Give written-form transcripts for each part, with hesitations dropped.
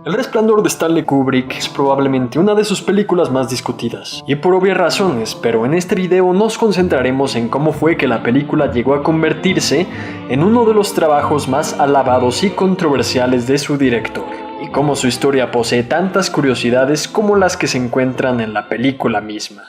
El Resplandor de Stanley Kubrick es probablemente una de sus películas más discutidas, y por obvias razones, pero en este video nos concentraremos en cómo fue que la película llegó a convertirse en uno de los trabajos más alabados y controversiales de su director, y cómo su historia posee tantas curiosidades como las que se encuentran en la película misma.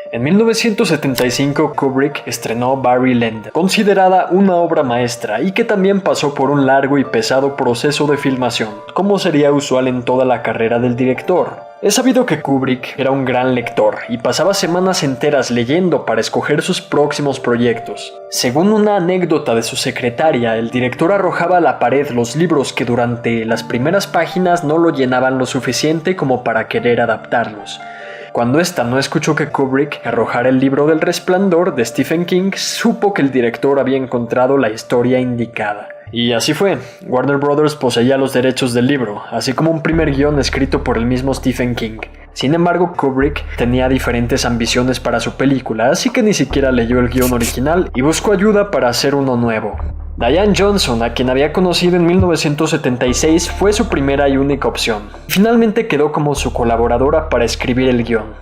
En 1975 Kubrick estrenó Barry Lyndon, considerada una obra maestra y que también pasó por un largo y pesado proceso de filmación, como sería usual en toda la carrera del director. Es sabido que Kubrick era un gran lector y pasaba semanas enteras leyendo para escoger sus próximos proyectos. Según una anécdota de su secretaria, el director arrojaba a la pared los libros que durante las primeras páginas no lo llenaban lo suficiente como para querer adaptarlos. Cuando ésta no escuchó que Kubrick arrojara el libro del Resplandor de Stephen King, supo que el director había encontrado la historia indicada. Y así fue. Warner Bros. Poseía los derechos del libro, así como un primer guión escrito por el mismo Stephen King. Sin embargo, Kubrick tenía diferentes ambiciones para su película, así que ni siquiera leyó el guión original y buscó ayuda para hacer uno nuevo. Diane Johnson, a quien había conocido en 1976, fue su primera y única opción. Finalmente quedó como su colaboradora para escribir el guión.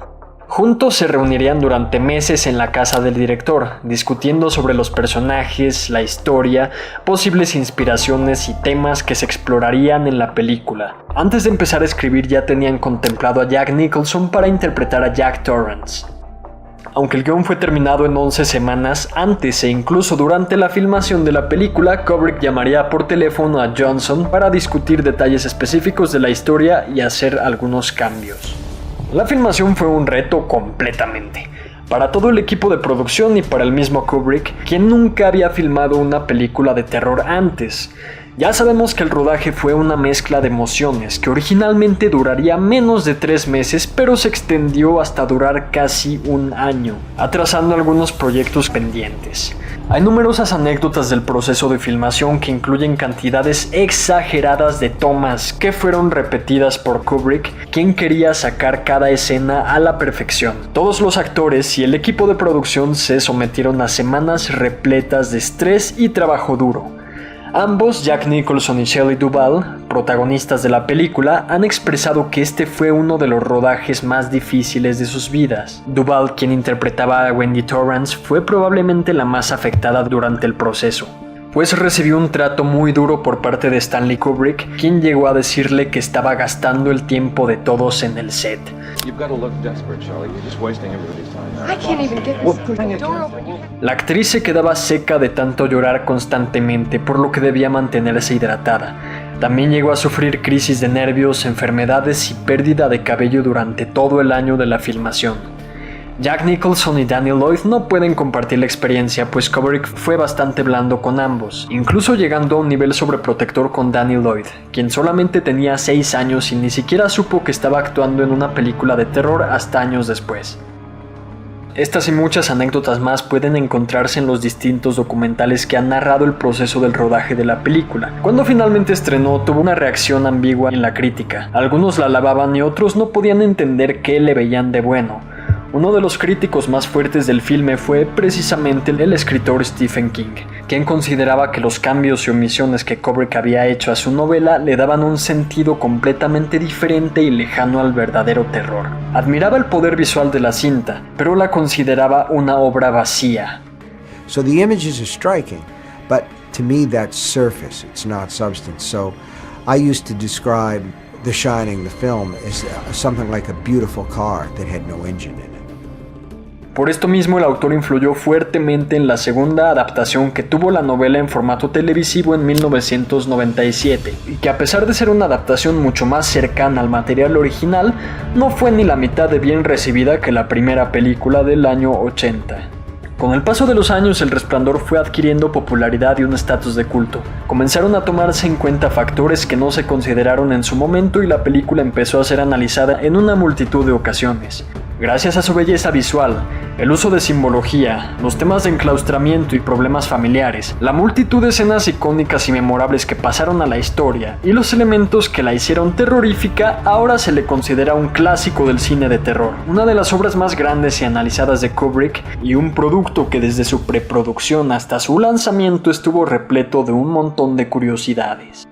Juntos se reunirían durante meses en la casa del director, discutiendo sobre los personajes, la historia, posibles inspiraciones y temas que se explorarían en la película. Antes de empezar a escribir ya tenían contemplado a Jack Nicholson para interpretar a Jack Torrance. Aunque el guión fue terminado en 11 semanas, antes e incluso durante la filmación de la película, Kubrick llamaría por teléfono a Johnson para discutir detalles específicos de la historia y hacer algunos cambios. La filmación fue un reto completamente, para todo el equipo de producción y para el mismo Kubrick, quien nunca había filmado una película de terror antes. Ya sabemos que el rodaje fue una mezcla de emociones que originalmente duraría menos de 3 meses, pero se extendió hasta durar casi un año, atrasando algunos proyectos pendientes. Hay numerosas anécdotas del proceso de filmación que incluyen cantidades exageradas de tomas que fueron repetidas por Kubrick, quien quería sacar cada escena a la perfección. Todos los actores y el equipo de producción se sometieron a semanas repletas de estrés y trabajo duro. Ambos, Jack Nicholson y Shelley Duvall, protagonistas de la película, han expresado que este fue uno de los rodajes más difíciles de sus vidas. Duvall, quien interpretaba a Wendy Torrance, fue probablemente la más afectada durante el proceso, pues recibió un trato muy duro por parte de Stanley Kubrick, quien llegó a decirle que estaba gastando el tiempo de todos en el set. La actriz se quedaba seca de tanto llorar constantemente, por lo que debía mantenerse hidratada. También llegó a sufrir crisis de nervios, enfermedades y pérdida de cabello durante todo el año de la filmación. Jack Nicholson y Danny Lloyd no pueden compartir la experiencia, pues Kubrick fue bastante blando con ambos, incluso llegando a un nivel sobreprotector con Danny Lloyd, quien solamente tenía 6 años y ni siquiera supo que estaba actuando en una película de terror hasta años después. Estas y muchas anécdotas más pueden encontrarse en los distintos documentales que han narrado el proceso del rodaje de la película. Cuando finalmente estrenó, tuvo una reacción ambigua en la crítica. Algunos la alababan y otros no podían entender qué le veían de bueno. Uno de los críticos más fuertes del filme fue precisamente el escritor Stephen King, quien consideraba que los cambios y omisiones que Kubrick había hecho a su novela le daban un sentido completamente diferente y lejano al verdadero terror. Admiraba el poder visual de la cinta, pero la consideraba una obra vacía. So the images are striking, but to me that's surface, it's not substance. So I used to describe The Shining, the film, as something like a beautiful car that had no engine in it. Por esto mismo, el autor influyó fuertemente en la segunda adaptación que tuvo la novela en formato televisivo en 1997, y que a pesar de ser una adaptación mucho más cercana al material original, no fue ni la mitad de bien recibida que la primera película del año 80. Con el paso de los años, El Resplandor fue adquiriendo popularidad y un estatus de culto. Comenzaron a tomarse en cuenta factores que no se consideraron en su momento y la película empezó a ser analizada en una multitud de ocasiones. Gracias a su belleza visual, el uso de simbología, los temas de enclaustramiento y problemas familiares, la multitud de escenas icónicas y memorables que pasaron a la historia y los elementos que la hicieron terrorífica, ahora se le considera un clásico del cine de terror, una de las obras más grandes y analizadas de Kubrick y un producto que desde su preproducción hasta su lanzamiento estuvo repleto de un montón de curiosidades.